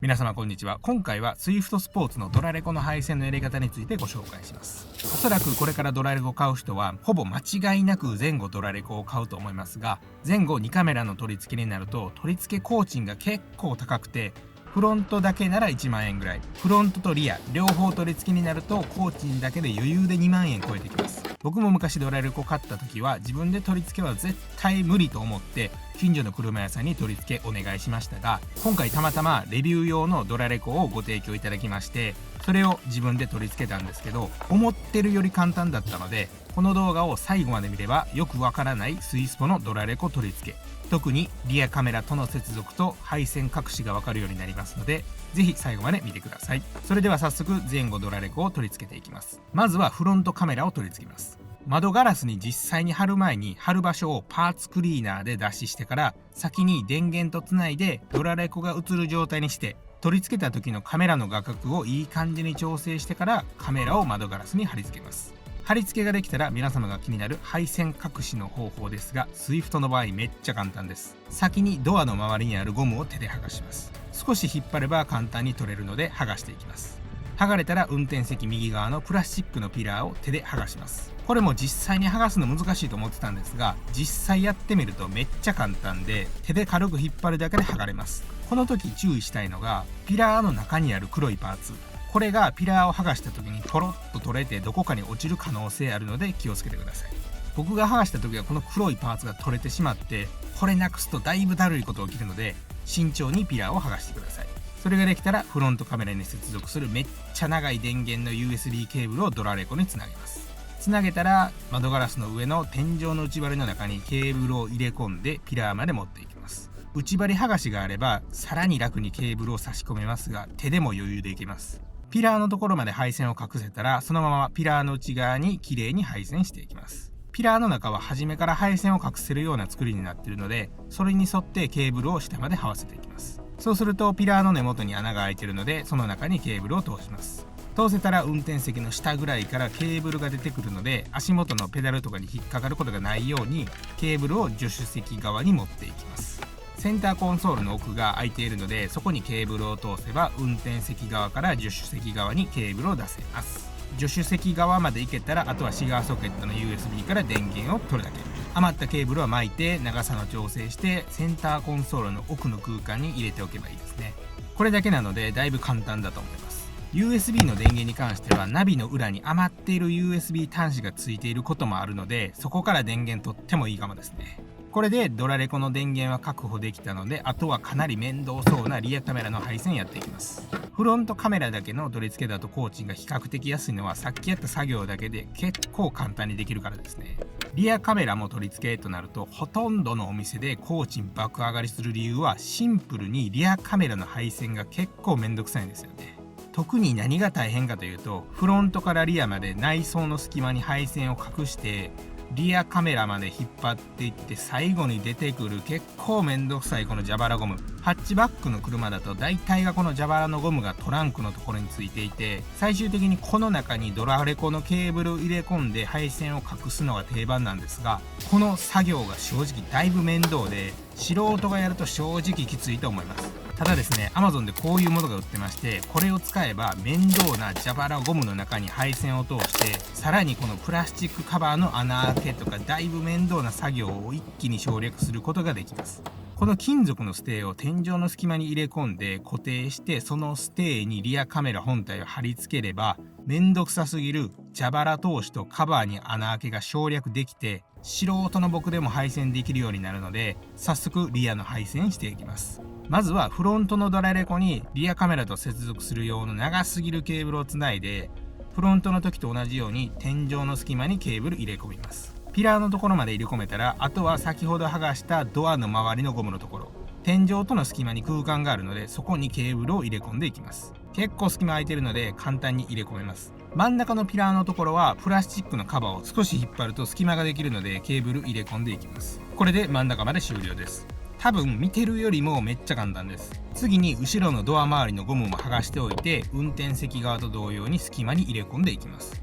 皆様こんにちは。今回は SWIFT スポーツのドラレコの配線のやり方についてご紹介します。おそらくこれからドラレコを買う人はほぼ間違いなく前後ドラレコを買うと思いますが、前後2カメラの取り付けになると取り付け工賃が結構高くて、フロントだけなら1万円ぐらい、フロントとリア両方取り付けになると工賃だけで余裕で2万円超えてきます。僕も昔ドラレコ買った時は自分で取り付けは絶対無理と思って近所の車屋さんに取り付けお願いしましたが、今回たまたまレビュー用のドラレコをご提供いただきまして、それを自分で取り付けたんですけど、思ってるより簡単だったので、この動画を最後まで見ればよくわからないスイスポのドラレコ取り付け、特にリアカメラとの接続と配線隠しがわかるようになりますので、ぜひ最後まで見てください。それでは早速前後ドラレコを取り付けていきます。まずはフロントカメラを取り付けます。窓ガラスに実際に貼る前に貼る場所をパーツクリーナーで脱脂してから、先に電源とつないでドラレコが映る状態にして、取り付けた時のカメラの画角をいい感じに調整してからカメラを窓ガラスに貼り付けます。貼り付けができたら皆様が気になる配線隠しの方法ですが、 SWIFT の場合めっちゃ簡単です。先にドアの周りにあるゴムを手で剥がします。少し引っ張れば簡単に取れるので剥がしていきます。剥がれたら運転席右側のプラスチックのピラーを手で剥がします。これも実際に剥がすの難しいと思ってたんですが、実際やってみるとめっちゃ簡単で、手で軽く引っ張るだけで剥がれます。この時注意したいのがピラーの中にある黒いパーツ、これがピラーを剥がした時にポロッと取れてどこかに落ちる可能性あるので気をつけてください。僕が剥がした時はこの黒いパーツが取れてしまって、これなくすとだいぶだるいこと起きるので慎重にピラーを剥がしてください。それができたらフロントカメラに接続するめっちゃ長い電源の USB ケーブルをドラレコにつなげます。つなげたら窓ガラスの上の天井の内張りの中にケーブルを入れ込んでピラーまで持っていきます。内張り剥がしがあればさらに楽にケーブルを差し込めますが、手でも余裕でいけます。ピラーのところまで配線を隠せたら、そのままピラーの内側にきれいに配線していきます。ピラーの中は初めから配線を隠せるような作りになっているので、それに沿ってケーブルを下まで這わせていきます。そうするとピラーの根元に穴が開いているので、その中にケーブルを通します。通せたら運転席の下ぐらいからケーブルが出てくるので、足元のペダルとかに引っかかることがないようにケーブルを助手席側に持っていきます。センターコンソールの奥が空いているので、そこにケーブルを通せば運転席側から助手席側にケーブルを出せます。助手席側まで行けたら、あとはシガーソケットの USB から電源を取るだけ。余ったケーブルは巻いて長さの調整してセンターコンソールの奥の空間に入れておけばいいですね。これだけなのでだいぶ簡単だと思います。 USB の電源に関してはナビの裏に余っている USB 端子がついていることもあるので、そこから電源取ってもいいかもですね。これでドラレコの電源は確保できたので、あとはかなり面倒そうなリアカメラの配線やっていきます。フロントカメラだけの取り付けだと工賃が比較的安いのは、さっきやった作業だけで結構簡単にできるからですね。リアカメラも取り付けとなると、ほとんどのお店で工賃爆上がりする理由は、シンプルにリアカメラの配線が結構めんどくさいんですよね。特に何が大変かというと、フロントからリアまで内装の隙間に配線を隠してリアカメラまで引っ張っていって、最後に出てくる結構めんどくさいこの蛇腹ゴム。ハッチバックの車だと大体がこの蛇腹のゴムがトランクのところについていて、最終的にこの中にドラレコのケーブルを入れ込んで配線を隠すのが定番なんですが、この作業が正直だいぶ面倒で、素人がやると正直きついと思います。ただですね、 Amazon でこういうものが売ってまして、これを使えば面倒な蛇腹ゴムの中に配線を通して、さらにこのプラスチックカバーの穴開けとかだいぶ面倒な作業を一気に省略することができます。この金属のステーを天井の隙間に入れ込んで固定して、そのステーにリアカメラ本体を貼り付ければ、めんどくさすぎる蛇腹通しとカバーに穴開けが省略できて、素人の僕でも配線できるようになるので、早速リアの配線していきます。まずはフロントのドラレコにリアカメラと接続する用の長すぎるケーブルをつないで、フロントの時と同じように天井の隙間にケーブル入れ込みます。ピラーのところまで入れ込めたら、あとは先ほど剥がしたドアの周りのゴムのところ、天井との隙間に空間があるので、そこにケーブルを入れ込んでいきます。結構隙間空いてるので簡単に入れ込めます。真ん中のピラーのところはプラスチックのカバーを少し引っ張ると隙間ができるので、ケーブル入れ込んでいきます。これで真ん中まで終了です。多分見てるよりもめっちゃ簡単です。次に後ろのドア周りのゴムも剥がしておいて、運転席側と同様に隙間に入れ込んでいきます。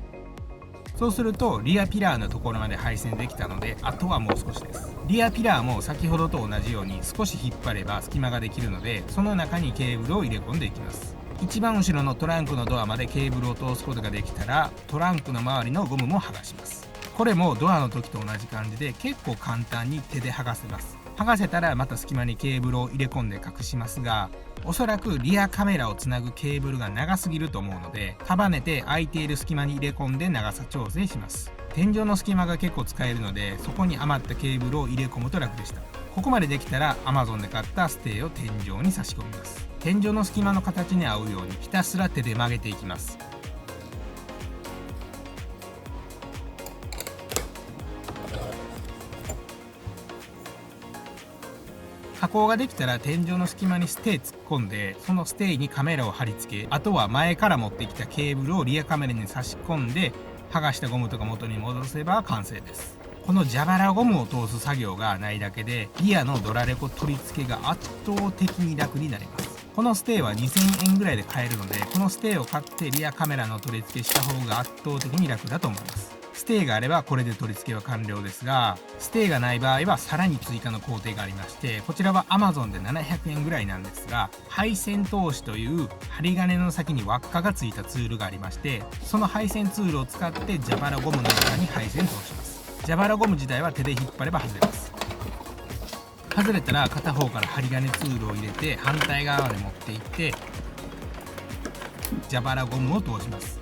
そうするとリアピラーのところまで配線できたので、あとはもう少しです。リアピラーも先ほどと同じように少し引っ張れば隙間ができるので、その中にケーブルを入れ込んでいきます。一番後ろのトランクのドアまでケーブルを通すことができたら、トランクの周りのゴムも剥がします。これもドアの時と同じ感じで結構簡単に手で剥がせます。剥がせたらまた隙間にケーブルを入れ込んで隠しますが、おそらくリアカメラをつなぐケーブルが長すぎると思うので、束ねて空いている隙間に入れ込んで長さ調整します。天井の隙間が結構使えるので、そこに余ったケーブルを入れ込むと楽でした。ここまでできたら Amazon で買ったステーを天井に差し込みます。天井の隙間の形に合うようにひたすら手で曲げていきます。加工ができたら天井の隙間にステー突っ込んで、そのステーにカメラを貼り付け、あとは前から持ってきたケーブルをリアカメラに差し込んで、剥がしたゴムとか元に戻せば完成です。この蛇腹ゴムを通す作業がないだけで、リアのドラレコ取り付けが圧倒的に楽になります。このステーは2000円ぐらいで買えるので、このステーを買ってリアカメラの取り付けした方が圧倒的に楽だと思います。ステーがあればこれで取り付けは完了ですが、ステーがない場合はさらに追加の工程がありまして、こちらは Amazon で700円ぐらいなんですが、配線通しという針金の先に輪っかがついたツールがありまして、その配線ツールを使って蛇腹ゴムの中に配線通します。蛇腹ゴム自体は手で引っ張れば外れます。外れたら片方から針金ツールを入れて反対側まで持っていって蛇腹ゴムを通します。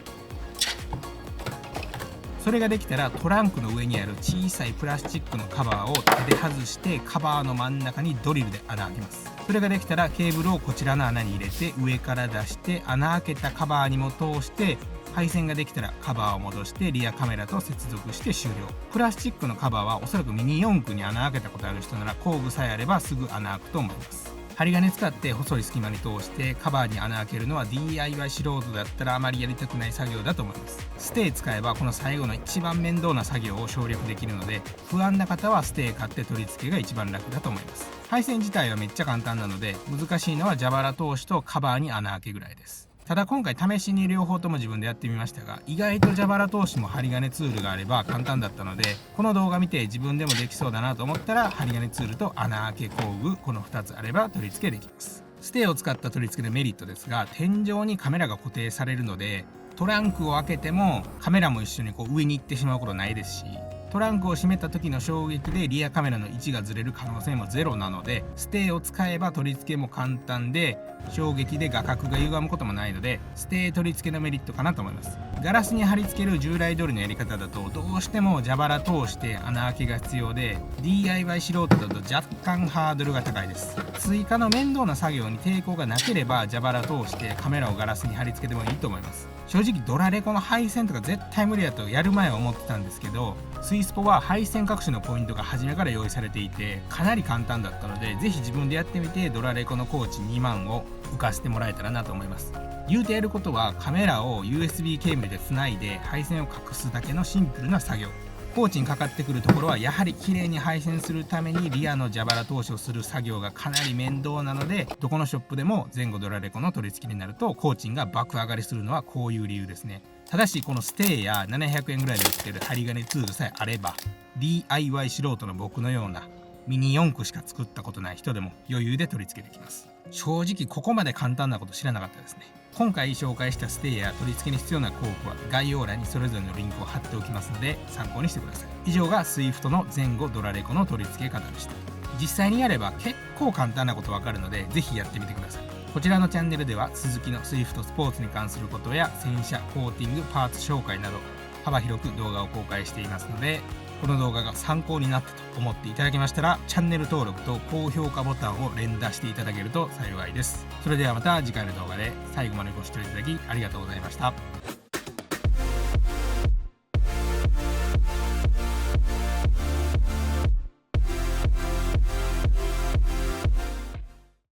それができたらトランクの上にある小さいプラスチックのカバーを手で外して、カバーの真ん中にドリルで穴開けます。それができたらケーブルをこちらの穴に入れて上から出して、穴開けたカバーにも通して配線ができたらカバーを戻してリアカメラと接続して終了。プラスチックのカバーはおそらくミニ四駆に穴開けたことある人なら工具さえあればすぐ穴開くと思います。針金使って細い隙間に通してカバーに穴開けるのは DIY 素人だったらあまりやりたくない作業だと思います。ステー使えばこの最後の一番面倒な作業を省略できるので、不安な方はステー買って取り付けが一番楽だと思います。配線自体はめっちゃ簡単なので、難しいのは蛇腹通しとカバーに穴開けぐらいです。ただ今回試しに両方とも自分でやってみましたが、意外と蛇腹通しも針金ツールがあれば簡単だったので、この動画見て自分でもできそうだなと思ったら、針金ツールと穴開け工具、この2つあれば取り付けできます。ステーを使った取り付けのメリットですが、天井にカメラが固定されるので、トランクを開けてもカメラも一緒に上に行ってしまうことないですし、トランクを閉めた時の衝撃でリアカメラの位置がずれる可能性もゼロなので、ステーを使えば取り付けも簡単で、衝撃で画角が歪むこともないので、ステー取り付けのメリットかなと思います。ガラスに貼り付ける従来通りのやり方だと、どうしても蛇腹通して穴開けが必要で、 DIY 素人だと若干ハードルが高いです。追加の面倒な作業に抵抗がなければ蛇腹通してカメラをガラスに貼り付けてもいいと思います。正直ドラレコの配線とか絶対無理だとやる前は思ってたんですけど、スイスポは配線隠しのポイントが初めから用意されていてかなり簡単だったので、ぜひ自分でやってみてドラレコのコーチ2万を浮かせてもらえたらなと思います。言うてやることはカメラを USB ケーブルでつないで配線を隠すだけのシンプルな作業。コーチにかかってくるところはやはり綺麗に配線するためにリアの蛇腹通しをする作業がかなり面倒なので、どこのショップでも前後ドラレコの取り付けになると工賃が爆上がりするのはこういう理由ですね。ただしこのステーや700円ぐらいで売ってる針金ツールさえあれば、 DIY 素人の僕のようなミニ四駆しか作ったことない人でも余裕で取り付けできます。正直ここまで簡単なこと知らなかったですね。今回紹介したステーや取り付けに必要な工具は概要欄にそれぞれのリンクを貼っておきますので参考にしてください。以上が SWIFT の前後ドラレコの取り付け方でした。実際にやれば結構簡単なことわかるので、ぜひやってみてください。こちらのチャンネルではスズキの SWIFT スポーツに関することや洗車、コーティング、パーツ紹介など幅広く動画を公開していますので、この動画が参考になったと思っていただけましたら、チャンネル登録と高評価ボタンを連打していただけると幸いです。それではまた次回の動画で。最後までご視聴いただきありがとうございました。